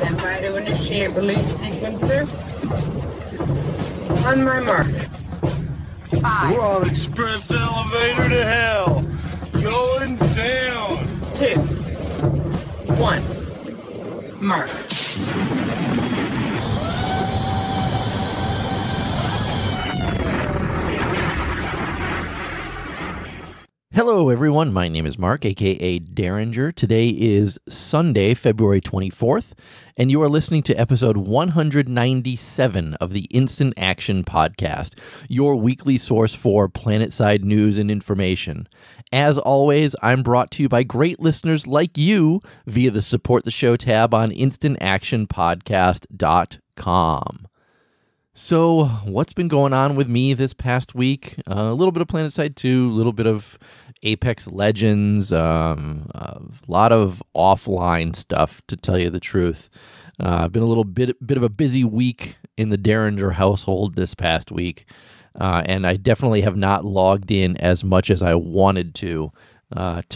Stand by to initiate release sequencer. On my mark. 5. We're on express elevator to hell. Going down. 2. 1. Mark. Hello, everyone. My name is Mark, a.k.a. Derringer. Today is Sunday, February 24th, and you are listening to episode 197 of the Instant Action Podcast, your weekly source for Planetside news and information. As always, I'm brought to you by great listeners like you via the Support the Show tab on instantactionpodcast.com. So, what's been going on with me this past week? A little bit of Planetside 2, a little bit of Apex Legends, a lot of offline stuff, to tell you the truth. Been a little bit of a busy week in the Derringer household this past week, and I definitely have not logged in as much as I wanted to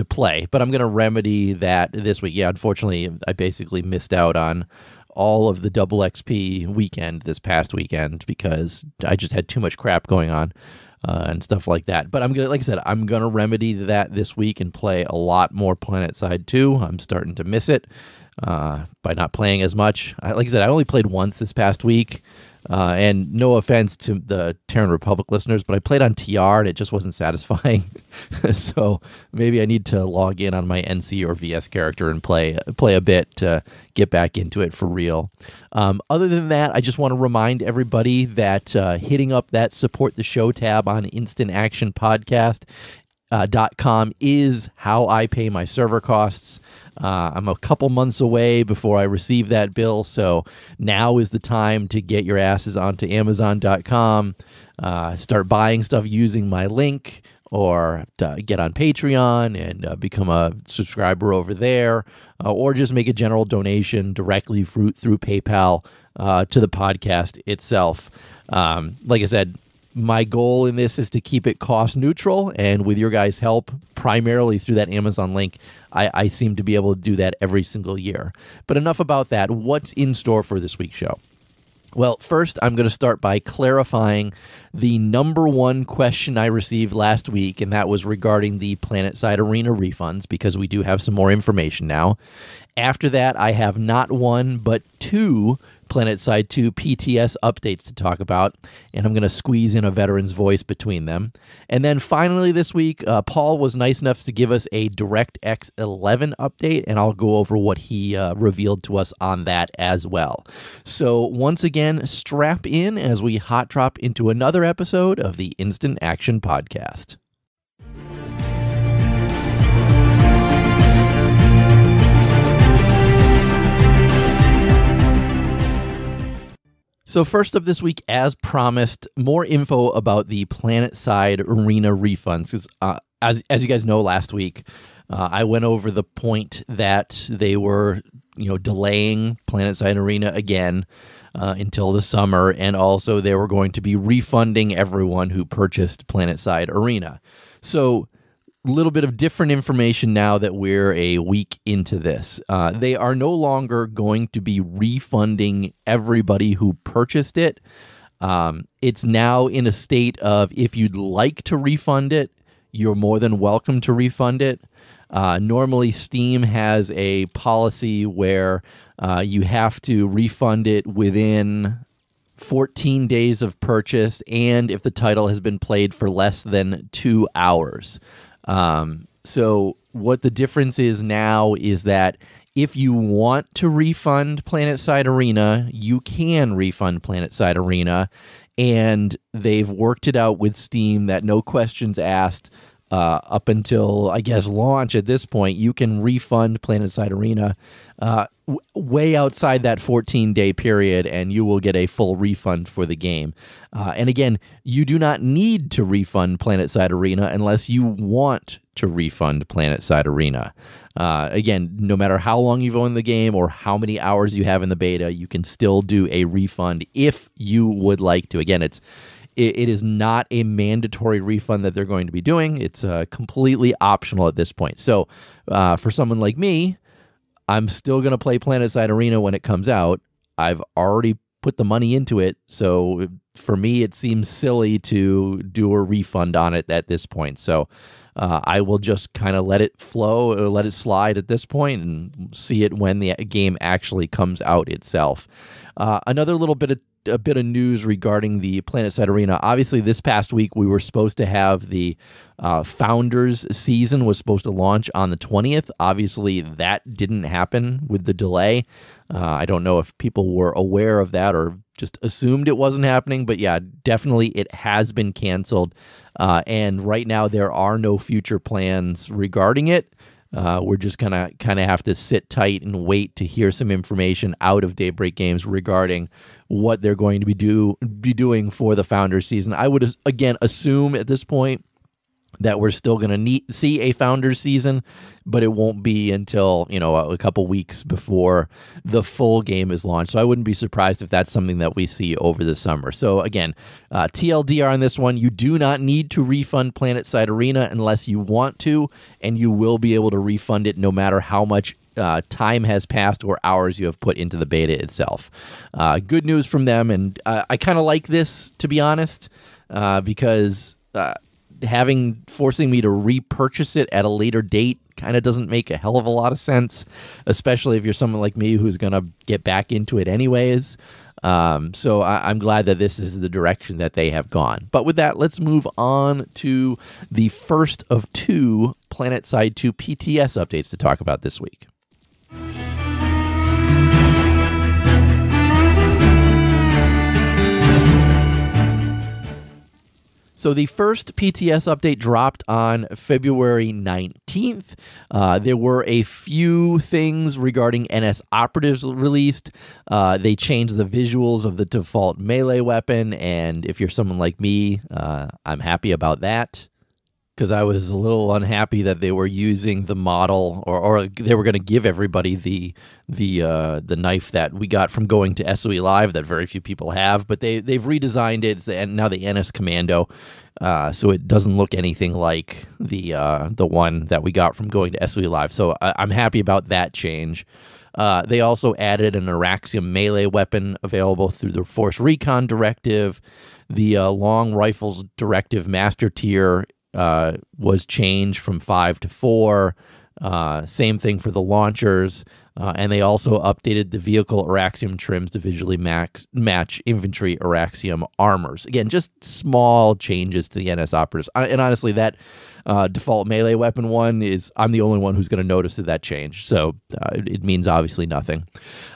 play. But I'm going to remedy that this week. Yeah, unfortunately, I basically missed out on all of the double XP weekend this past weekend because I just had too much crap going on and stuff like that. But I'm gonna, like I said, I'm gonna remedy that this week and play a lot more Planetside 2. I'm starting to miss it by not playing as much. Like I said, I only played once this past week. And no offense to the Terran Republic listeners, but I played on TR and it just wasn't satisfying. So maybe I need to log in on my NC or VS character and play a bit to get back into it for real. Other than that, I just want to remind everybody that hitting up that Support the Show tab on instantactionpodcast.com is how I pay my server costs. I'm a couple months away before I receive that bill, so now is the time to get your asses onto Amazon.com, start buying stuff using my link, or get on Patreon and become a subscriber over there, or just make a general donation directly through PayPal to the podcast itself. Like I said, my goal in this is to keep it cost neutral, and with your guys' help, primarily through that Amazon link, I seem to be able to do that every single year. But enough about that. What's in store for this week's show? Well, first, I'm going to start by clarifying the number one question I received last week, and that was regarding the Planetside Arena refunds, because we do have some more information now. After that, I have not one, but two Planetside 2 PTS updates to talk about, and I'm going to squeeze in a veteran's voice between them. And then finally this week, Paul was nice enough to give us a DirectX 11 update, and I'll go over what he revealed to us on that as well. So once again, strap in as we hot drop into another episode of the Instant Action Podcast. So first up this week, as promised, more info about the Planetside Arena refunds. Because as you guys know, last week I went over the point that they were delaying Planetside Arena again until the summer, and also they were going to be refunding everyone who purchased Planetside Arena. So a little bit of different information now that we're a week into this. They are no longer going to be refunding everybody who purchased it. It's now in a state of, if you'd like to refund it, you're more than welcome to refund it. Normally, Steam has a policy where you have to refund it within 14 days of purchase, and if the title has been played for less than 2 hours. So what the difference is now is that if you want to refund Planetside Arena, you can refund Planetside Arena, and they've worked it out with Steam that no questions asked up until, I guess, launch at this point. You can refund Planetside Arena way outside that 14-day period, and you will get a full refund for the game. And again, you do not need to refund Planetside Arena unless you want to refund Planetside Arena. Again, no matter how long you've owned the game or how many hours you have in the beta, you can still do a refund if you would like to. Again, it is not a mandatory refund that they're going to be doing. It's completely optional at this point. So for someone like me, I'm still going to play Planetside Arena when it comes out. I've already put the money into it, so for me, it seems silly to do a refund on it at this point. So I will just kind of let it flow, or let it slide at this point, and see it when the game actually comes out itself. Another little bit of news regarding the Planetside Arena. Obviously, this past week we were supposed to have the Founders season was supposed to launch on the 20th. Obviously, that didn't happen with the delay. I don't know if people were aware of that or just assumed it wasn't happening, but yeah, definitely it has been canceled. And right now there are no future plans regarding it. We're just gonna kind of have to sit tight and wait to hear some information out of Daybreak Games regarding what they're going to be doing for the Founders season. I would again assume at this point that we're still going to see a Founders season, but it won't be until, a couple weeks before the full game is launched. So I wouldn't be surprised if that's something that we see over the summer. So again, TLDR on this one, you do not need to refund Planetside Arena unless you want to, and you will be able to refund it no matter how much time has passed or hours you have put into the beta itself. Good news from them, and I kind of like this, to be honest, because forcing me to repurchase it at a later date kind of doesn't make a hell of a lot of sense, especially if you're someone like me who's going to get back into it anyways. So I'm glad that this is the direction that they have gone. But with that, let's move on to the first of two Planetside 2 PTS updates to talk about this week. So the first PTS update dropped on February 19th. There were a few things regarding NS Operatives released. They changed the visuals of the default melee weapon, and if you're someone like me, I'm happy about that, because I was a little unhappy that they were using the model, or they were going to give everybody the knife that we got from going to SOE Live that very few people have, but they've redesigned it, and now the NS Commando, so it doesn't look anything like the one that we got from going to SOE Live. So I'm happy about that change. They also added an Araxium melee weapon available through the Force Recon Directive. The Long Rifles Directive Master Tier was changed from 5 to 4. Same thing for the launchers. And they also updated the vehicle Araxium trims to visually match infantry Araxium armors. Again, just small changes to the NS Operatives. And honestly, that default melee weapon one I'm the only one who's going to notice that change. So it means obviously nothing.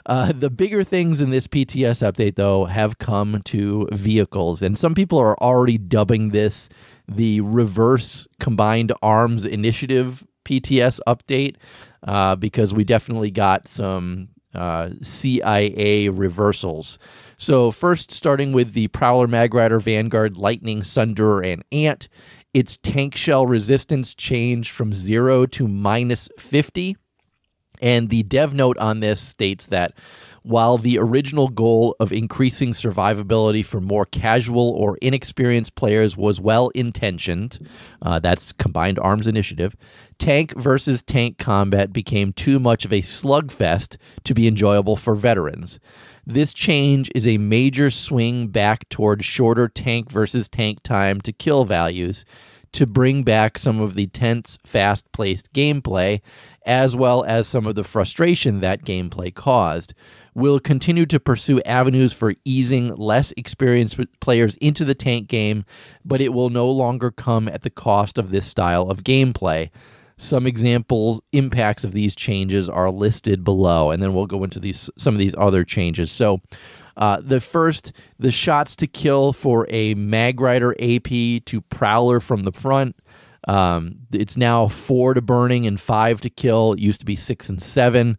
The bigger things in this PTS update, though, have come to vehicles. And some people are already dubbing this the Reverse Combined Arms Initiative PTS update, because we definitely got some CIA reversals. So first, starting with the Prowler, Magrider, Vanguard, Lightning, Sunderer, and Ant, its tank shell resistance changed from 0 to -50. And the dev note on this states that while the original goal of increasing survivability for more casual or inexperienced players was well-intentioned, that's Combined Arms Initiative, tank versus tank combat became too much of a slugfest to be enjoyable for veterans. This change is a major swing back toward shorter tank versus tank time to kill values to bring back some of the tense, fast-paced gameplay, as well as some of the frustration that gameplay caused. We'll continue to pursue avenues for easing less experienced players into the tank game, but it will no longer come at the cost of this style of gameplay. Some impacts of these changes are listed below, and then we'll go into some of these other changes. So the shots to kill for a Magrider AP to Prowler from the front. It's now 4 to burning and 5 to kill. It used to be 6 and 7.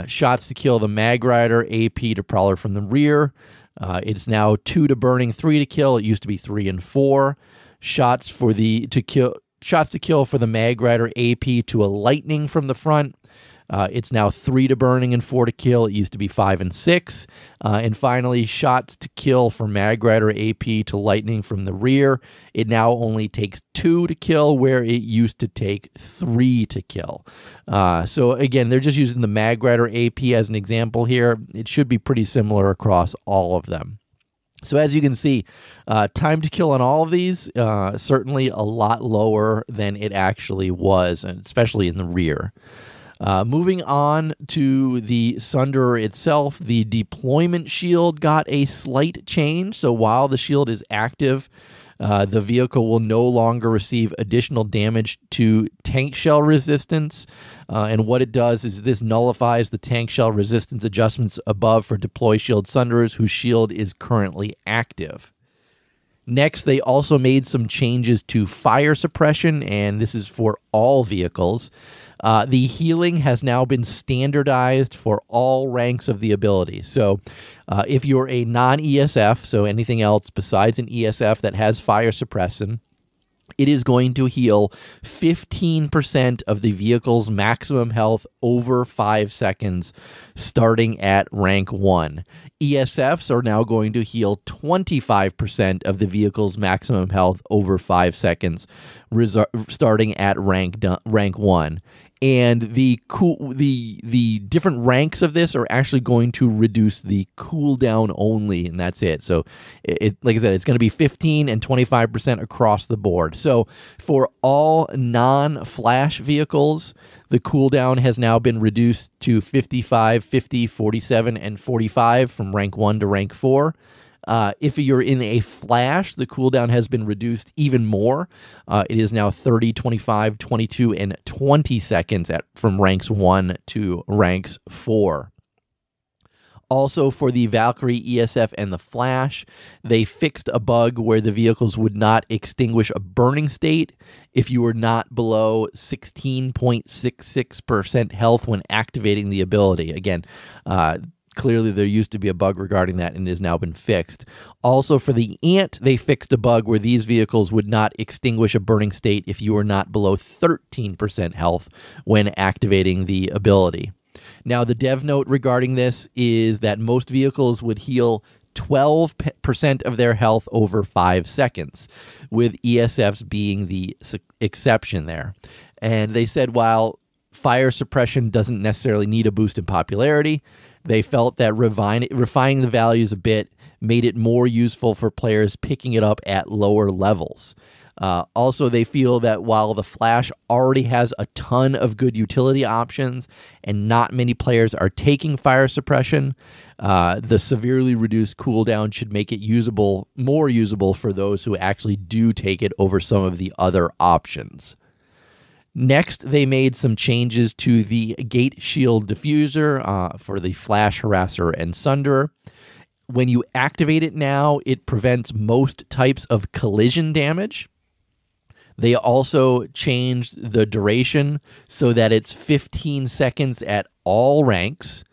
Shots to kill the Magrider AP to Prowler from the rear. It's now 2 to burning, 3 to kill. It used to be 3 and 4. Shots to kill for the Magrider AP to a Lightning from the front. It's now 3 to burning and 4 to kill. It used to be 5 and 6. And finally, shots to kill for mag rider AP to lightning from the rear. It now only takes 2 to kill, where it used to take 3 to kill. So again, they're just using the mag rider AP as an example here. It should be pretty similar across all of them. So as you can see, time to kill on all of these, certainly a lot lower than it actually was, especially in the rear. Moving on to the Sunderer itself, the deployment shield got a slight change. So while the shield is active, the vehicle will no longer receive additional damage to tank shell resistance. And what it does is this nullifies the tank shell resistance adjustments above for deploy shield Sunderers whose shield is currently active. Next, they also made some changes to fire suppression, and this is for all vehicles. The healing has now been standardized for all ranks of the ability. So if you're a non-ESF, so anything else besides an ESF that has fire suppression, it is going to heal 15% of the vehicle's maximum health over 5 seconds, starting at rank 1. ESFs are now going to heal 25% of the vehicle's maximum health over 5 seconds, starting at rank 1. And the different ranks of this are actually going to reduce the cooldown only, and that's it. So, like I said, it's going to be 15 and 25% across the board. So, for all non-flash vehicles, the cooldown has now been reduced to 55, 50, 47, and 45 from rank 1 to rank 4. If you're in a flash, the cooldown has been reduced even more. It is now 30, 25, 22, and 20 seconds from ranks 1 to ranks 4. Also, for the Valkyrie, ESF, and the Flash, they fixed a bug where the vehicles would not extinguish a burning state if you were not below 16.66% health when activating the ability. Again, clearly, there used to be a bug regarding that and it has now been fixed. Also, for the Ant, they fixed a bug where these vehicles would not extinguish a burning state if you were not below 13% health when activating the ability. Now, the dev note regarding this is that most vehicles would heal 12% of their health over 5 seconds, with ESFs being the exception there. And they said while fire suppression doesn't necessarily need a boost in popularity, they felt that refining the values a bit made it more useful for players picking it up at lower levels. Also, they feel that while the Flash already has a ton of good utility options and not many players are taking fire suppression, the severely reduced cooldown should make it more usable for those who actually do take it over some of the other options. Next, they made some changes to the Gate Shield Diffuser for the Flash, Harasser, and Sunderer. When you activate it now, it prevents most types of collision damage. They also changed the duration so that it's 15 seconds at all ranks.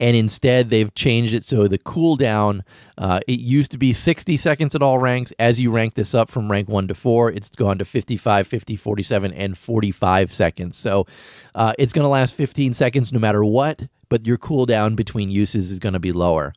And instead, they've changed it so the cooldown, it used to be 60 seconds at all ranks. As you rank this up from rank 1 to 4, it's gone to 55, 50, 47, and 45 seconds. So it's going to last 15 seconds no matter what, but your cooldown between uses is going to be lower.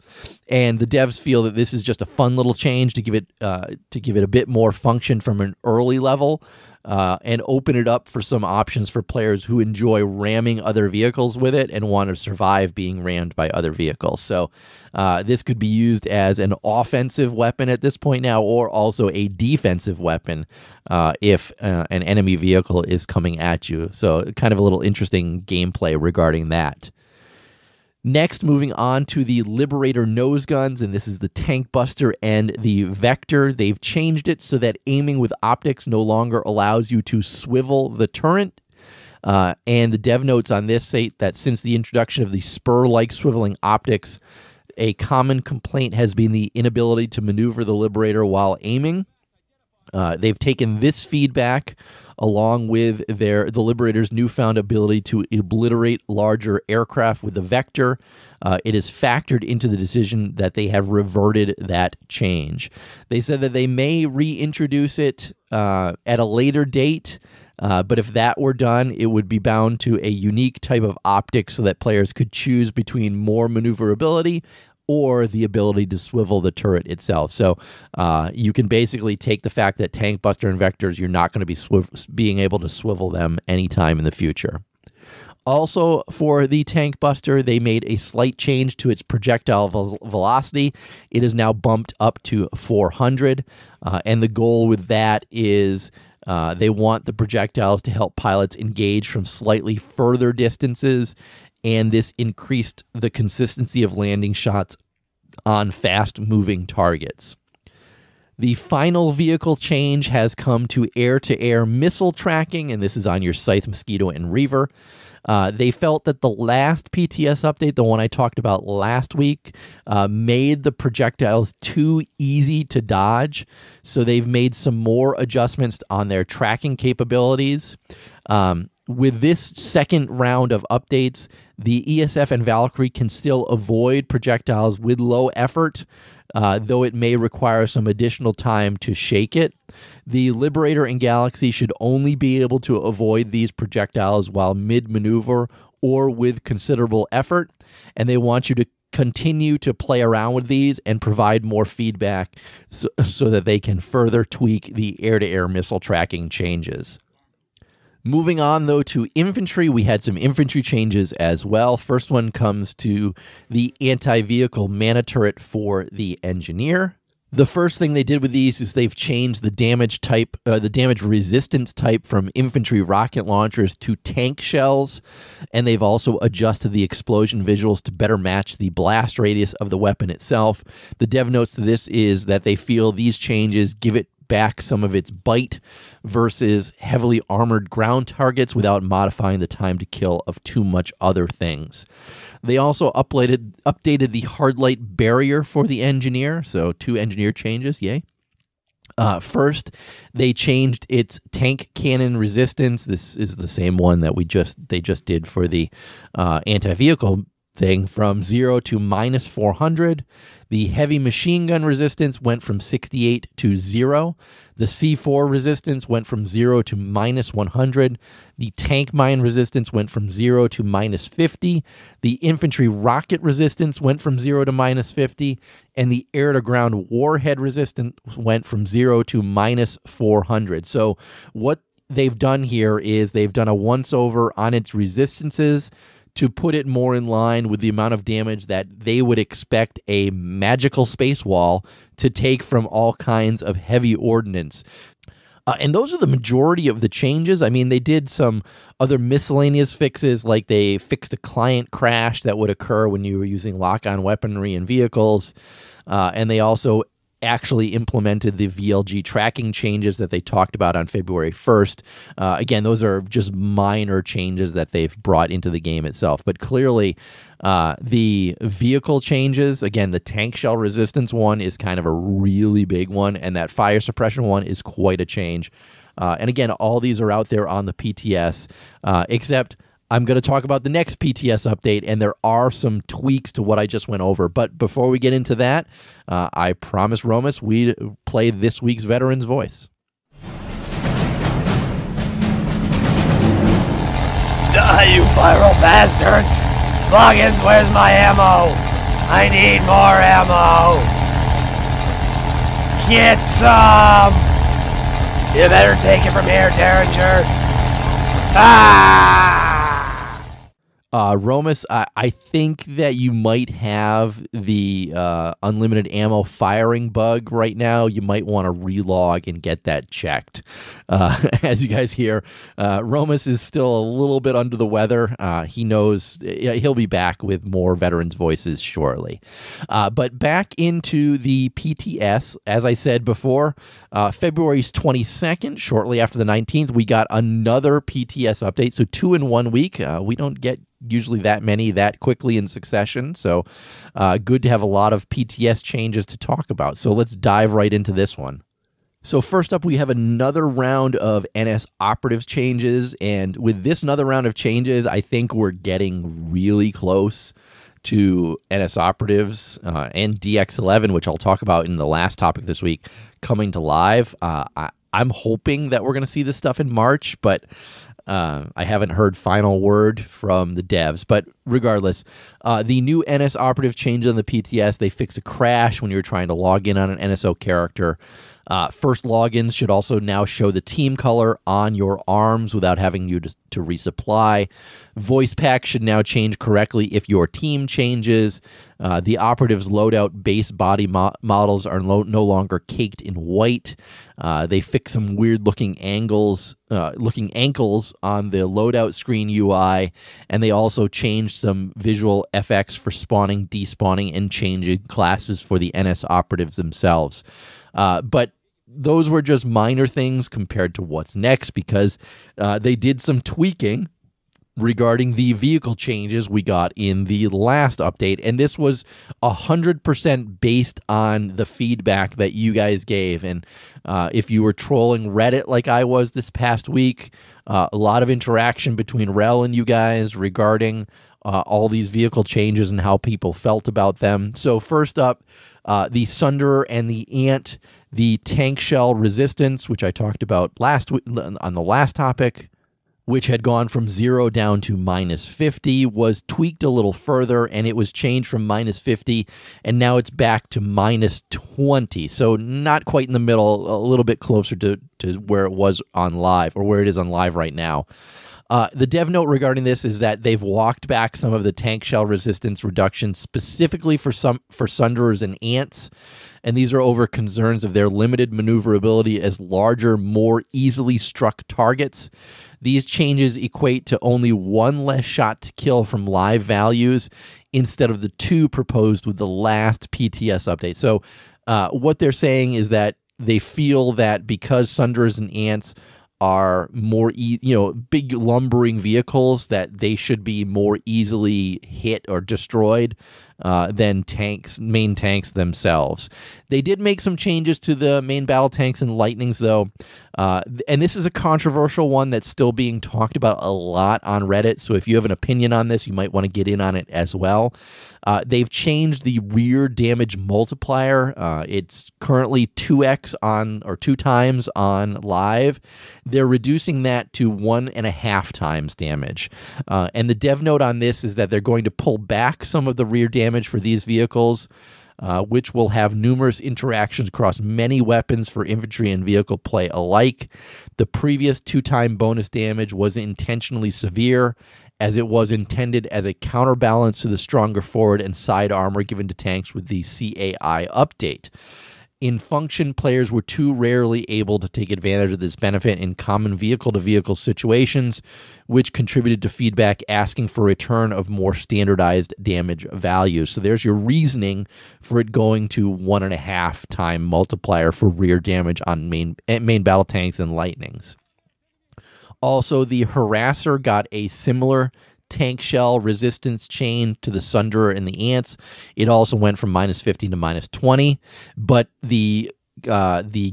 And the devs feel that this is just a fun little change to give it a bit more function from an early level. And open it up for some options for players who enjoy ramming other vehicles with it and want to survive being rammed by other vehicles. So this could be used as an offensive weapon at this point now, or also a defensive weapon if an enemy vehicle is coming at you. So kind of a little interesting gameplay regarding that. Next, moving on to the Liberator nose guns, and this is the Tank Buster and the Vector. They've changed it so that aiming with optics no longer allows you to swivel the turret. And the dev notes on this say that since the introduction of the spur-like swiveling optics, a common complaint has been the inability to maneuver the Liberator while aiming. They've taken this feedback along with the Liberator's newfound ability to obliterate larger aircraft with the Vector. It is factored into the decision that they have reverted that change. They said that they may reintroduce it at a later date, But if that were done, it would be bound to a unique type of optics so that players could choose between more maneuverability or the ability to swivel the turret itself. So you can basically take the fact that Tank Buster and Vectors, you're not going to be being able to swivel them anytime in the future. Also, for the Tank Buster, they made a slight change to its projectile velocity. It is now bumped up to 400, and the goal with that is they want the projectiles to help pilots engage from slightly further distances, and this increased the consistency of landing shots on fast-moving targets. The final vehicle change has come to air-to-air missile tracking, and this is on your Scythe, Mosquito, and Reaver. They felt that the last PTS update, the one I talked about last week, made the projectiles too easy to dodge. So they've made some more adjustments on their tracking capabilities. With this second round of updates, the ESF and Valkyrie can still avoid projectiles with low effort, though it may require some additional time to shake it. The Liberator and Galaxy should only be able to avoid these projectiles while mid-maneuver or with considerable effort, and they want you to continue to play around with these and provide more feedback so that they can further tweak the air-to-air missile tracking changes. Moving on, though, to infantry, we had some infantry changes as well. First one comes to the anti-vehicle mana turret for the engineer. The first thing they did with these is they've changed the damage type, the damage resistance type from infantry rocket launchers to tank shells, and they've also adjusted the explosion visuals to better match the blast radius of the weapon itself. The dev notes to this is that they feel these changes give it back some of its bite versus heavily armored ground targets without modifying the time to kill of too much other things. They also updated the hard light barrier for the engineer, so 2 engineer changes, yay. First, they changed its tank cannon resistance. This is the same one that they just did for the anti-vehicle thing, from 0 to -400. The heavy machine gun resistance went from 68 to 0. The C4 resistance went from 0 to -100. The tank mine resistance went from 0 to -50. The infantry rocket resistance went from 0 to -50. And the air-to-ground warhead resistance went from 0 to -400. So what they've done here is they've done a once-over on its resistances to put it more in line with the amount of damage that they would expect a magical space wall to take from all kinds of heavy ordnance. And those are the majority of the changes. I mean, they did some other miscellaneous fixes, like they fixed a client crash that would occur when you were using lock-on weaponry and vehicles. And they also actually implemented the VLG tracking changes that they talked about on February 1st. Again, those are just minor changes that they've brought into the game itself. But clearly, the vehicle changes, again, the tank shell resistance one is kind of a really big one, and that fire suppression one is quite a change. And again, all these are out there on the PTS, except I'm going to talk about the next PTS update, and there are some tweaks to what I just went over. But before we get into that, I promise Romus we'd play this week's Veteran's Voice. Die, you viral bastards! Loggins, where's my ammo? I need more ammo! Get some! You better take it from here, Derringer! Ah! Romus, I think that you might have the unlimited ammo firing bug right now. You might want to relog and get that checked. As you guys hear, Romus is still a little bit under the weather. He knows he'll be back with more Veterans Voices shortly. But back into the PTS, as I said before, February 22nd, shortly after the 19th, we got another PTS update. So 2 in 1 week. We don't get usually that many that quickly in succession, so good to have a lot of PTS changes to talk about. So let's dive right into this one. So first up, we have another round of NS Operatives changes, and with this another round of changes, I think we're getting really close to NS Operatives and DX11, which I'll talk about in the last topic this week, coming to live. I'm hoping that we're going to see this stuff in March, but I haven't heard final word from the devs. But regardless, the new NS Operative changes on the PTS. They fix a crash when you're trying to log in on an NSO character. First logins should also now show the team color on your arms without having you to resupply. Voice pack should now change correctly if your team changes. The operatives loadout base body models are no longer caked in white. They fix some weird looking ankles on the loadout screen UI, and they also changed some visual FX for spawning, despawning, and changing classes for the NS operatives themselves. But those were just minor things compared to what's next, because they did some tweaking regarding the vehicle changes we got in the last update. And this was 100% based on the feedback that you guys gave. And if you were trolling Reddit like I was this past week, a lot of interaction between Rel and you guys regarding all these vehicle changes and how people felt about them. So first up, the Sunderer and the Ant, the tank shell resistance, which I talked about last week on the last topic, which had gone from 0 down to -50, was tweaked a little further, and it was changed from -50, and now it's back to -20. So not quite in the middle, a little bit closer to where it was on live, or where it is on live right now. The dev note regarding this is that they've walked back some of the tank shell resistance reductions specifically for Sunderers and Ants, and these are over concerns of their limited maneuverability as larger, more easily struck targets. These changes equate to only 1 less shot to kill from live values instead of the 2 proposed with the last PTS update. So what they're saying is that they feel that because Sunderers and Ants are more, big lumbering vehicles, that they should be more easily hit or destroyed than main tanks themselves. They did make some changes to the main battle tanks and lightnings, though, and this is a controversial one that's still being talked about a lot on Reddit, so if you have an opinion on this, you might want to get in on it as well. They've changed the rear damage multiplier. It's currently 2x or 2 times on live. They're reducing that to 1.5 times damage. And the dev note on this is that they're going to pull back some of the rear damage for these vehicles, which will have numerous interactions across many weapons for infantry and vehicle play alike. The previous 2-time bonus damage was intentionally severe, as it was intended as a counterbalance to the stronger forward and side armor given to tanks with the CAI update. In function, players were too rarely able to take advantage of this benefit in common vehicle-to-vehicle situations, which contributed to feedback asking for return of more standardized damage values. So there's your reasoning for it going to 1.5 time multiplier for rear damage on main battle tanks and lightnings. Also, the Harasser got a similar tank shell resistance chain to the Sunderer and the Ants. It also went from -50 to -20, but the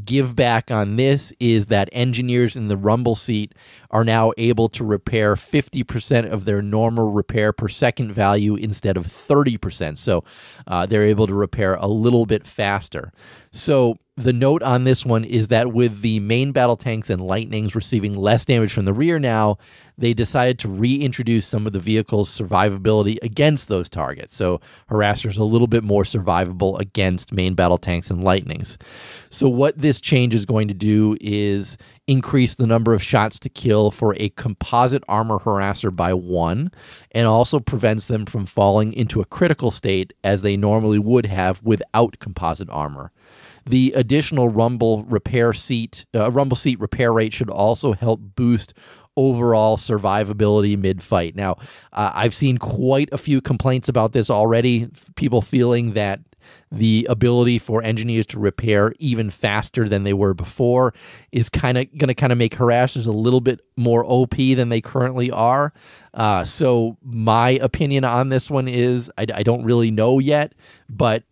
give back on this is that engineers in the rumble seat are now able to repair 50% of their normal repair per second value instead of 30%. So they're able to repair a little bit faster. So the note on this one is that with the main battle tanks and lightnings receiving less damage from the rear now, they decided to reintroduce some of the vehicle's survivability against those targets. So Harasser's a little bit more survivable against main battle tanks and lightnings. So what this change is going to do is increase the number of shots to kill for a composite armor Harasser by 1, and also prevents them from falling into a critical state as they normally would have without composite armor. The additional rumble seat repair rate should also help boost overall survivability mid-fight. Now, I've seen quite a few complaints about this already, people feeling that the ability for engineers to repair even faster than they were before is going to make Harassers a little bit more OP than they currently are. So my opinion on this one is I don't really know yet, but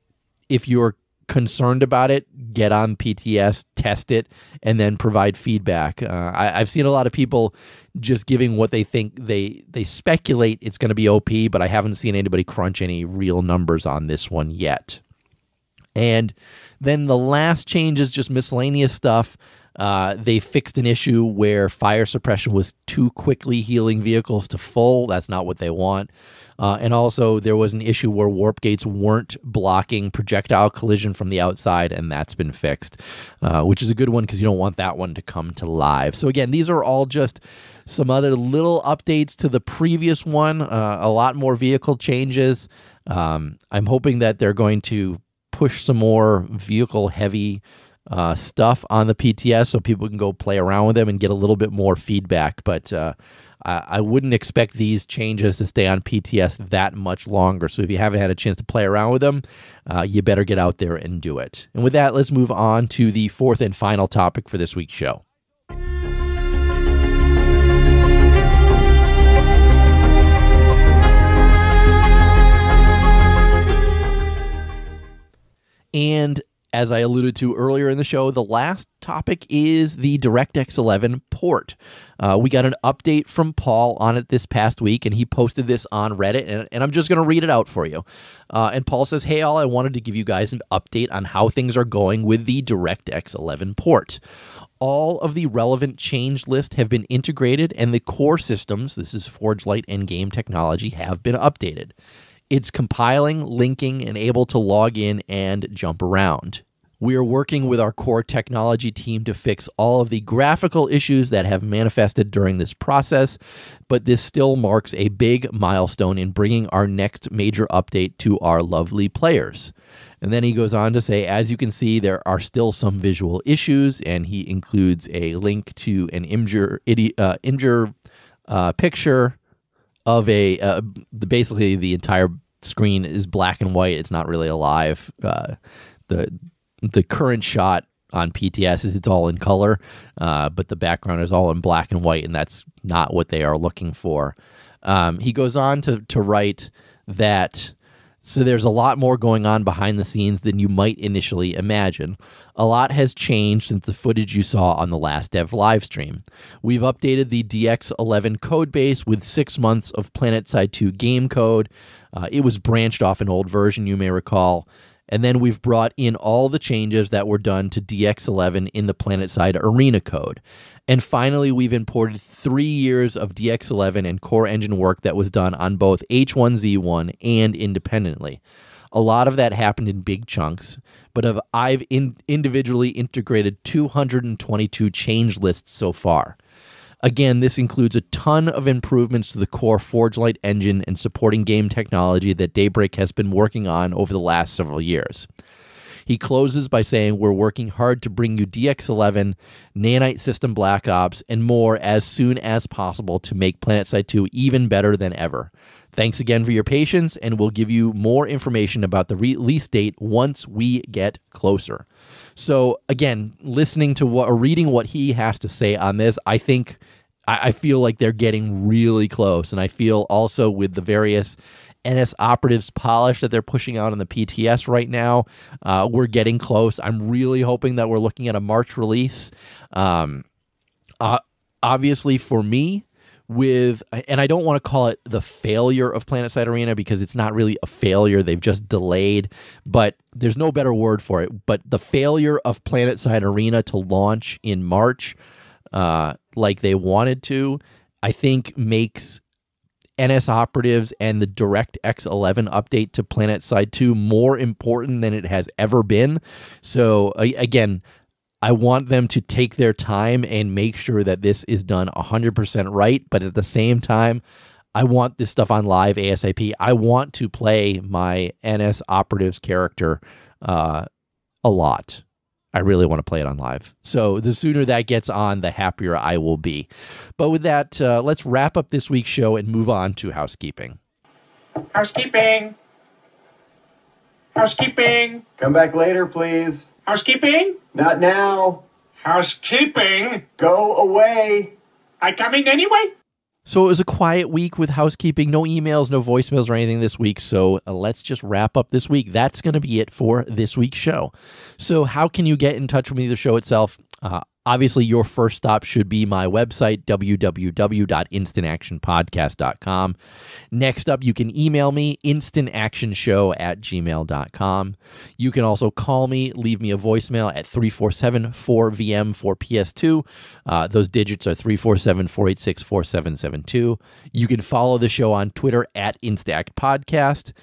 if you're concerned about it, get on PTS, test it, and then provide feedback. I've seen a lot of people just giving what they think, they speculate it's going to be OP, but I haven't seen anybody crunch any real numbers on this one yet. And then the last change is just miscellaneous stuff. They fixed an issue where fire suppression was too quickly healing vehicles to full. That's not what they want. And also, there was an issue where warp gates weren't blocking projectile collision from the outside, and that's been fixed, which is a good one because you don't want that one to come to live. So again, these are all just some other little updates to the previous one, a lot more vehicle changes. I'm hoping that they're going to push some more vehicle-heavy stuff on the PTS so people can go play around with them and get a little bit more feedback. But I wouldn't expect these changes to stay on PTS that much longer. So if you haven't had a chance to play around with them, you better get out there and do it. And with that, let's move on to the fourth and final topic for this week's show. And as I alluded to earlier in the show, the last topic is the DirectX 11 port. We got an update from Paul on it this past week, and he posted this on Reddit, and I'm just going to read it out for you. And Paul says, "Hey all, I wanted to give you guys an update on how things are going with the DirectX 11 port. All of the relevant change lists have been integrated, and the core systems, this is Forge Light and game technology, have been updated. It's compiling, linking, and able to log in and jump around. We are working with our core technology team to fix all of the graphical issues that have manifested during this process, but this still marks a big milestone in bringing our next major update to our lovely players." And then he goes on to say, as you can see, there are still some visual issues, and he includes a link to an Imgur picture of basically the entire screen is black and white. It's not really alive. The current shot on PTS is it's all in color, but the background is all in black and white, and that's not what they are looking for. He goes on to write that, so there's a lot more going on behind the scenes than you might initially imagine. A lot has changed since the footage you saw on the last dev livestream. We've updated the DX11 codebase with 6 months of Planetside 2 game code. It was branched off an old version, you may recall. And then we've brought in all the changes that were done to DX11 in the Planetside Arena code. And finally, we've imported 3 years of DX11 and core engine work that was done on both H1Z1 and independently. A lot of that happened in big chunks, but I've individually integrated 222 change lists so far. Again, this includes a ton of improvements to the core Forge Light engine and supporting game technology that Daybreak has been working on over the last several years. He closes by saying, "We're working hard to bring you DX11, Nanite System Black Ops, and more as soon as possible to make Planetside 2 even better than ever. Thanks again for your patience, and we'll give you more information about the release date once we get closer." So again, listening to or reading what he has to say on this, I feel like they're getting really close. And I feel also with the various NS Operatives polish that they're pushing out on the PTS right now, we're getting close. I'm really hoping that we're looking at a March release. Obviously for me, and I don't want to call it the failure of Planetside Arena because it's not really a failure. They've just delayed, but there's no better word for it. But the failure of Planetside Arena to launch in March like they wanted to, I think makes NS Operatives and the DirectX 11 update to Planetside 2 more important than it has ever been. So again, I want them to take their time and make sure that this is done 100% right. But at the same time, I want this stuff on live ASAP. I want to play my NS Operatives character a lot. I really want to play it on live. So the sooner that gets on, the happier I will be. But with that, let's wrap up this week's show and move on to housekeeping. Housekeeping. Housekeeping. Come back later, please. Housekeeping? Not now. Housekeeping? Go away. I coming anyway? So it was a quiet week with housekeeping. No emails, no voicemails or anything this week. So let's just wrap up this week. That's going to be it for this week's show. So how can you get in touch with me, the show itself? Obviously, your first stop should be my website, www.instantactionpodcast.com. Next up, you can email me, instantactionshow@gmail.com. You can also call me, leave me a voicemail at 347-4VM-4PS2. Those digits are 347-486-4772. You can follow the show on Twitter at InstActPodcast,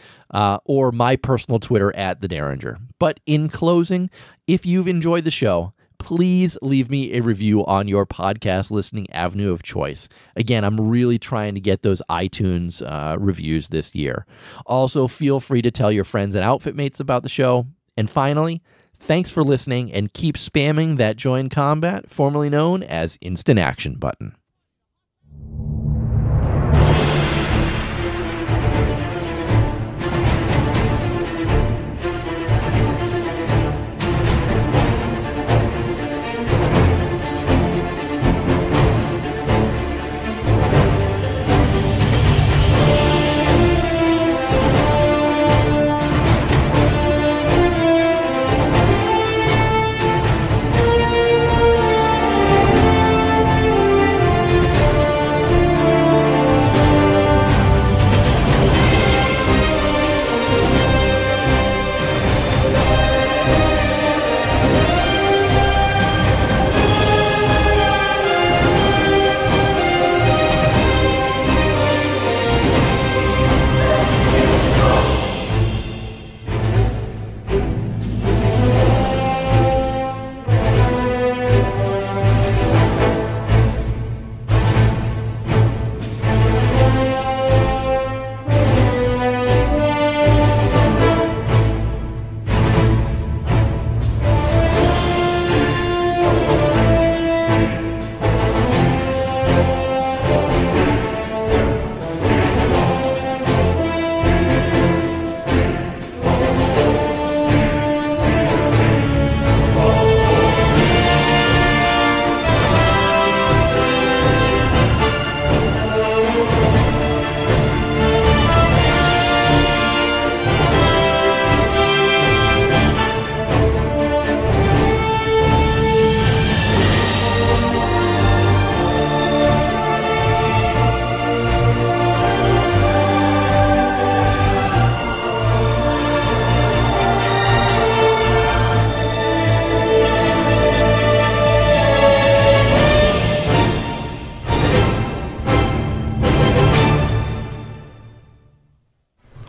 or my personal Twitter at The Derringer. But in closing, if you've enjoyed the show, please leave me a review on your podcast listening avenue of choice. Again, I'm really trying to get those iTunes reviews this year. Also, feel free to tell your friends and outfit mates about the show. And finally, thanks for listening, and keep spamming that Join Combat, formerly known as Instant Action button.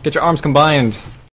Get your arms combined.